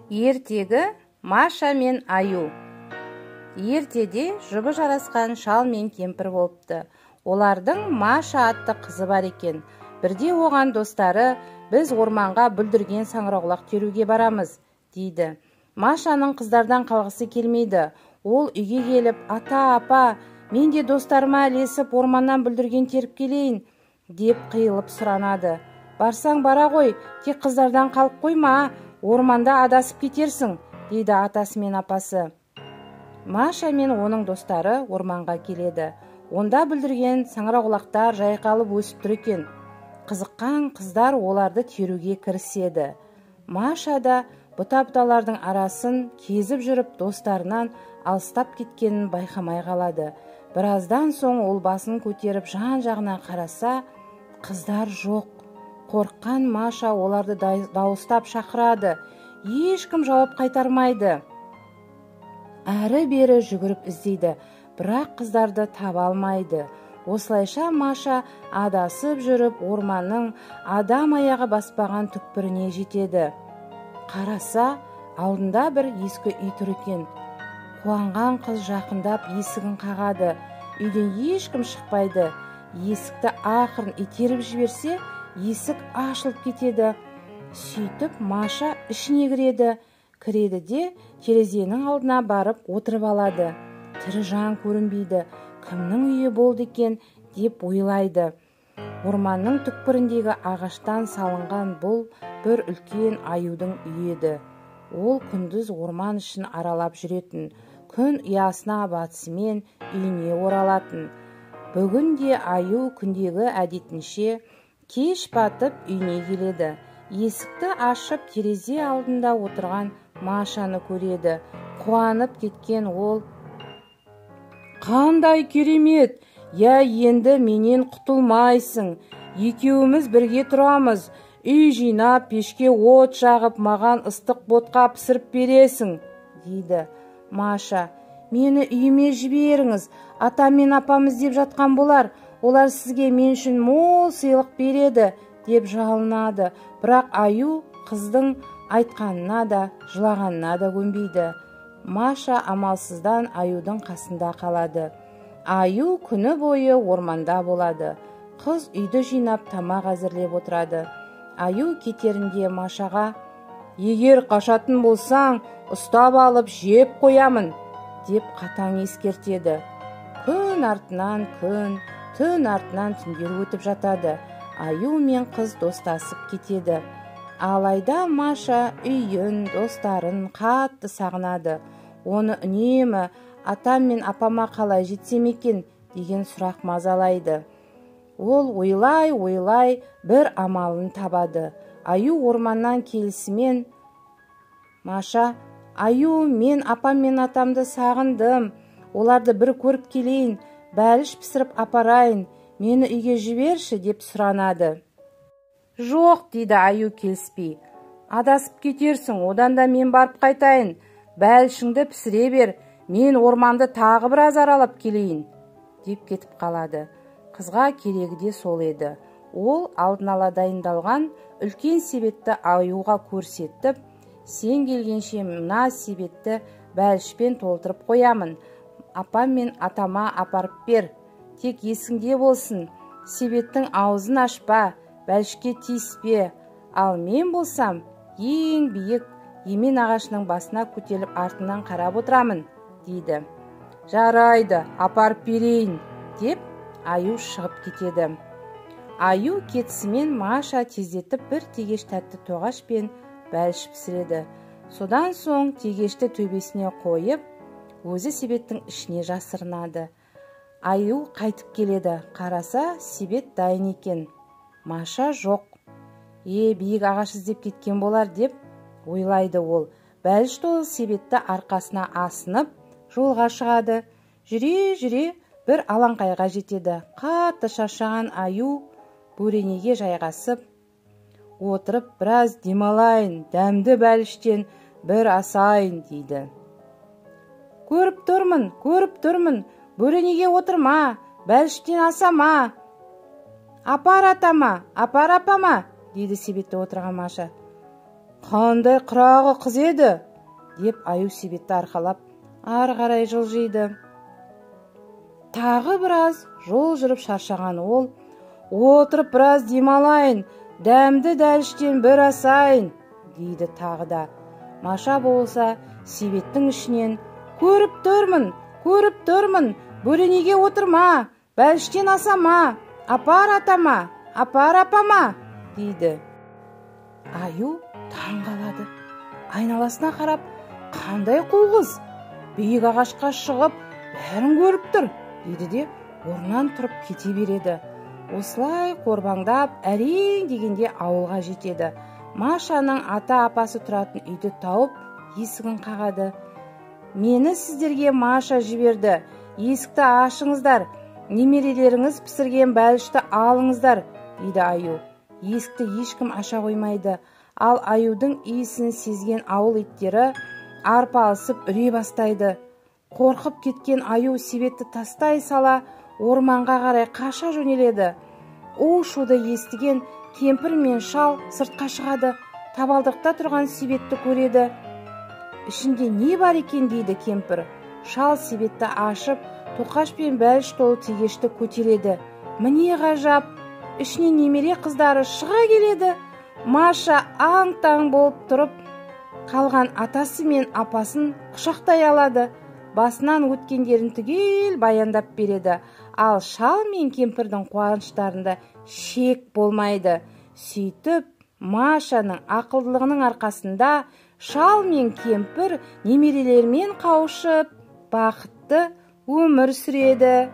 Ертегі Маша мен Аю. Ертеде жұбы жарасқан шал мен кемпір болыпты. Олардың Маша атты қызы бар екен. Бірде оған достары, біз орманға бүлдірген саңырауқұлақ теруге барамыз, дейді. Машаның қыздардан қалғысы келмейді. Ол үйге келіп, ата, апа, мен де достарыма ілесіп орманнан бүлдірген теріп келейін, деп қиылып сұранады. Барсаң бара ғой, тек қыздардан қалып қойма, орманда адасып кетерсің, дейді атасы мен апасы. Маша мен оның достары орманға келеді. Онда бүлдірген саңырауқұлақтар жайқалып өсіп тұр екен. Қызыққан қыздар оларды теруге кіріседі. Маша да бұта-бұталардың арасын кезіп жүріп достарынан алыстап кеткенін байқамай қалады. Біраздан соң ол басын көтеріп жан-жағына қараса, қыздар жоқ. Қорыққан Маша оларды дауыстап шақырады. Ешкім жауап қайтармайды. Әрі-бері жүгіріп іздейді, бірақ қыздарды таба алмайды. Осылайша Маша адасып жүріп орманның адам аяғы баспаған түкпіріне жетеді. Қараса, алдында бір ескі үй тұр екен. Қуанған қыз жақындап есігін қағады. Үйден ешкім шықпайды. Есікті ақырын итеріп жіберсе, есік ашылып кетеді. Сөйтіп Маша ішіне кіреді де терезенің алдына барып отырып алады. Тірі жан көрінбейді. Кімнің үйі болды екен деп ойлайды. Орманның түкпіріндегі ағаштан салынған бұл бір үлкен Аюдың үйі еді. Ол күндіз орман ішін аралап жүретін, күн ұясына батысымен үйіне оралатын. Бүгін де Аю күндегі әдетінше кеш батып үйіне келеді. Есікті ашып терезе алдында отырған Машаны көреді. Қуанып кеткен ол: «Қандай керемет! Я, енді менен құтылмайсың. Екеуміз бірге тұрамыз. Үй жинап, пешке от жағып, маған ыстық ботқа пісіріп бересің», дейді. Маша: «Мені үйіме жіберіңіз. Атам мен апам іздеп жатқан болар. Олар сізге мен үшін мол сыйлық береді», деп жалынады. Бірақ Аю қыздың айтқанына да, жылағанына да көнбейді. Маша амалсыздан Аюдың қасында қалады. Аю күні бойы орманда болады. Қыз үйді жинап тамақ әзірлеп отырады. Аю кетерінде Машаға: «Егер қашатын болсаң, ұстап алып жеп қоямын», деп қатаң ескертеді. Күн артынан күн, түн артынан түндер өтіп жатады. Аю мен қыз достасып кетеді. Алайда Маша үйін, достарын қатты сағынады. Оны үнемі атам мен апама қалай жетсем екен деген сұрақ мазалайды. Ол ойлай бір амалын табады. Аю орманнан келісімен: «Маша, Аю, мен апам мен атамды сағындым. Оларды бір көріп келейін, бәліш пісіріп апарайын. Мені үйге жіберші», деп сұранады. «Жоқ», дейді Аю келіспей. «Адасып кетерсің, одан да мен барып қайтайын. Бәлішіңді пісіре бер, мен орманды тағы біраз аралап келейін», деп кетіп қалады. Қызға керегі де сол еді. Ол алдын ала дайындалған үлкен себетті Аюға көрсетіп: «Сен келгенше мына себетті бәлішпен толтырып қоямын. Апам мен атама апарып бер. Тек есіңде болсын, себеттің аузын ашпа, бәлішке тиіспе. Ал мен болсам, ең биік емен ағашының басына көтеріліп артынан қарап отырамын», дейді. «Жарайды, апарып берейін», деп Аю шығып кетеді. Аю кетісімен Маша тездетіп бір тегеш тәтті тоғаш пен бәліш пісіреді. Содан соң тегешті төбесіне қойып, өзі себеттің ішіне жасырынады. Аю қайтып келеді. Қараса, себет дайын екен. Маша жоқ. Биік ағаш іздеп кеткен болар, деп ойлайды ол. Бәліш толы себетті арқасына асынып, жолға шығады. Жүре бір алаңқайға жетеді. Қатты шаршаған Аю бөренеге жайғасып отырып, біраз демалайын, дәмді бәліштен бір асайын, дейді. Көріп тұрмын, бөренеге отырма, бәліштен асама. Апар атама, апар апама», дейді себетте отырған Маша. қандай қырағы қыз еді, деп аю Себетті арқалап ары қарай жылжиды. Тағы біраз жол жүріп шаршаған ол, отырып біраз демалайын, дәмді дәліштен бір асайын, дейді тағы да. Маша болса Себеттің ішінен, көріп тұрмын, бөренеге отырма, бәліштен асама, апар атама, апар апама, дейді. Аю таң қалады. Айналасына қарап, қандай қу қыз, биік ағашқа шығып, бәрін көріп тұр, дейді де орнынан тұрып кете береді. Осылай қорбаңдап, әрең дегенде ауылға жетеді. Машаның ата-апасы тұратын үйді тауып, есігін қағады. Мені сіздерге Маша жіберді. Есікті ашыңыздар, немерелеріңіз пісірген бәлішті алыңыздар, дейді аю. Есікті ешкім аша қоймайды. Ал аюдың иісін сезген ауыл иттері арпалысып үре бастайды. Қорқып кеткен аю Себетті тастай сала орманға қарай қаша жөнеледі. У-шуды естіген кемпір мен шал сыртқа шығады. Табалдырықта тұрған Себетті көреді. Ішінде не бар екен, дейді кемпір. Шал Себетті ашып, тоқаш пен бәліш толы тегешті көтереді. Міне ғажап, ішінен немере қыздары шыға келеді. Маша аң-таң болып тұрып, қалған атасы мен апасын құшақтай алады. Басынан өткендерін түгел баяндап береді. Ал шал мен кемпірдің қуаныштарында шек болмайды. Сөйтіп, Машаның ақылдылығының арқасында шал мен кемпір немерелермен қауышып, бақытты өмір сүреді.